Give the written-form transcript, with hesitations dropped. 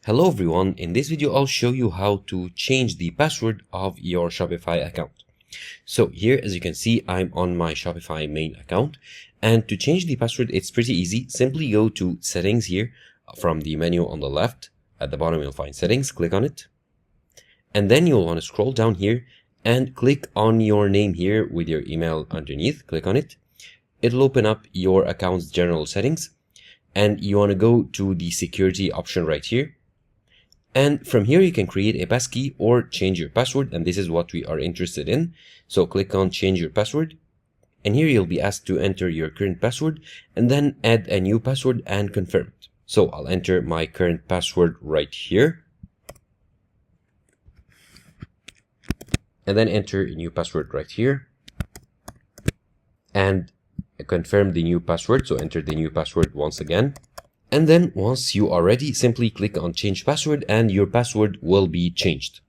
Hello everyone, in this video I'll show you how to change the password of your Shopify account. So here, as you can see, I'm on my Shopify main account, and to change the password it's pretty easy. Simply go to settings here from the menu on the left. At the bottom you'll find settings, click on it, and then you'll want to scroll down here and click on your name here with your email underneath. Click on it. It'll open up your account's general settings, and you want to go to the security option right here. And from here, you can create a passkey or change your password. And this is what we are interested in. So click on change your password. And here you'll be asked to enter your current password and then add a new password and confirm it. So I'll enter my current password right here. And then enter a new password right here. And confirm the new password. So enter the new password once again. And then once you are ready, simply click on change password and your password will be changed.